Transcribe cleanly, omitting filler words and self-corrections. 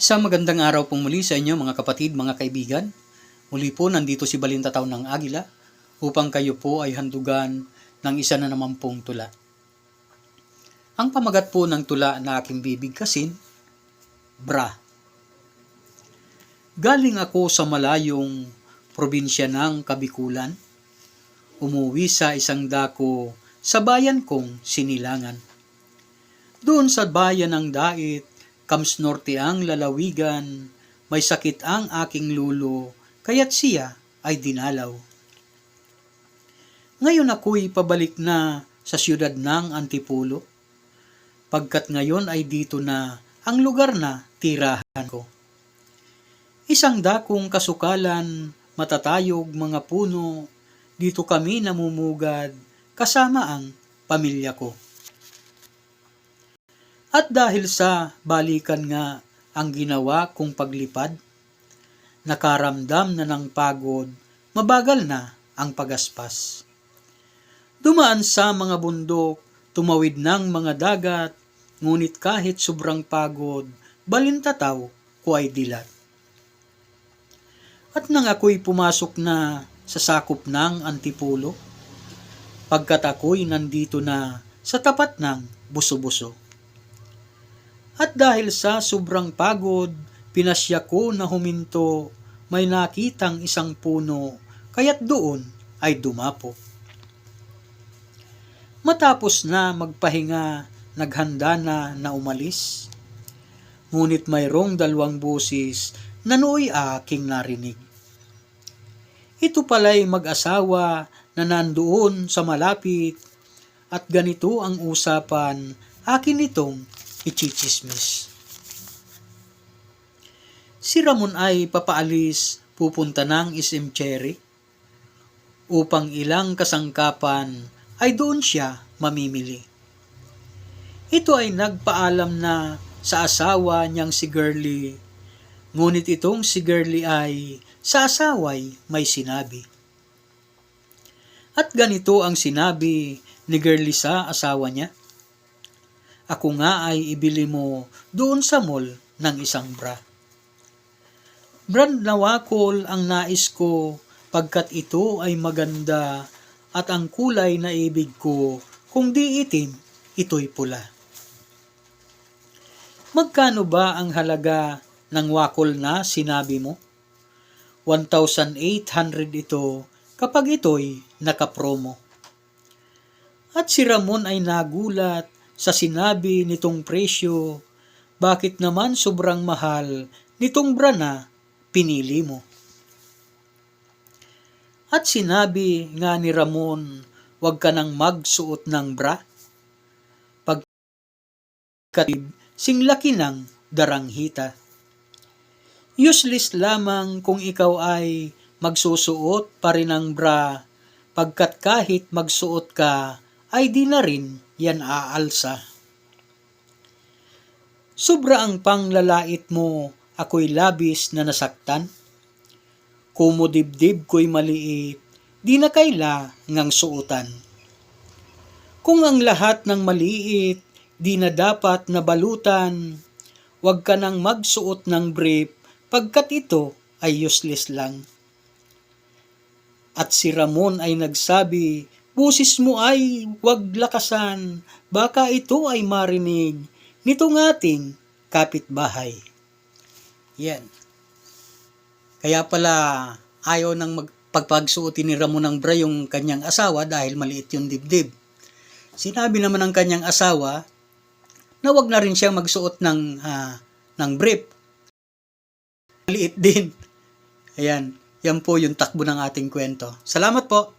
Isang magandang araw pong muli sa inyo mga kapatid, mga kaibigan. Muli po nandito si Balintataw ng Agila upang kayo po ay handugan ng isa na naman pong tula. Ang pamagat po ng tula na aking bibigkasin, Bra. Galing ako sa malayong probinsya ng Kabikulan. Umuwi sa isang dako sa bayan kong Sinilangan. Doon sa bayan ng Dait, Kams Norte ang lalawigan, may sakit ang aking lulo, kaya't siya ay dinalaw. Ngayon ako'y pabalik na sa siyudad ng Antipolo, pagkat ngayon ay dito na ang lugar na tirahan ko. Isang dakong kasukalan, matatayog mga puno, dito kami namumugad, kasama ang pamilya ko. At dahil sa balikan nga ang ginawa kong paglipad, nakaramdam na ng pagod, mabagal na ang pagaspas. Dumaan sa mga bundok, tumawid ng mga dagat, ngunit kahit sobrang pagod, balintataw ko ay dilat. At nang ako'y pumasok na sa sakop ng Antipolo, pagkat ako'y nandito na sa tapat ng Buso-Buso. At dahil sa sobrang pagod, pinasya ko na huminto, may nakitang isang puno, kaya't doon ay dumapo. Matapos na magpahinga, naghanda na umalis. Ngunit mayroong dalawang busis na nooy aking narinig. Ito pala'y mag-asawa na nandoon sa malapit at ganito ang usapan, akin itong ichichismis. Si Ramon ay papaalis, pupunta ng SM Cherry upang ilang kasangkapan ay doon siya mamimili. Ito ay nagpaalam na sa asawa niyang si Girlie, ngunit itong si Girlie ay sa asawa'y may sinabi. At ganito ang sinabi ni Girlie sa asawa niya, ako nga ay ibili mo doon sa mall ng isang bra. Brand na wakol ang nais ko pagkat ito ay maganda at ang kulay na ibig ko kung di itim, ito'y pula. Magkano ba ang halaga ng wakol na sinabi mo? 1,800 ito kapag ito'y nakapromo. At si Ramon ay nagulat sa sinabi nitong presyo, bakit naman sobrang mahal nitong bra na pinili mo? At sinabi nga ni Ramon, huwag ka nang magsuot ng bra, pagkat singlaki ng daranghita. Useless lamang kung ikaw ay magsusuot pa rin ng bra, pagkat kahit magsuot ka, ay di na rin yan aalsa. Sobra ang panglalait mo, ako'y labis na nasaktan. Kumudibdib ko'y maliit, di na kailangang suotan. Kung ang lahat ng maliit, di na dapat nabalutan, huwag ka nang magsuot ng brief, pagkat ito ay useless lang. At si Ramon ay nagsabi, busis mo ay huwag lakasan, baka ito ay marinig nitong ating kapitbahay. Yan. Kaya pala ayaw nang pagpagsuotin ni Ramon ng bra yung kanyang asawa dahil maliit yung dibdib. Sinabi naman ng kanyang asawa na wag na rin siya magsuot ng brief. Maliit din. Ayan. Yan po yung takbo ng ating kwento. Salamat po.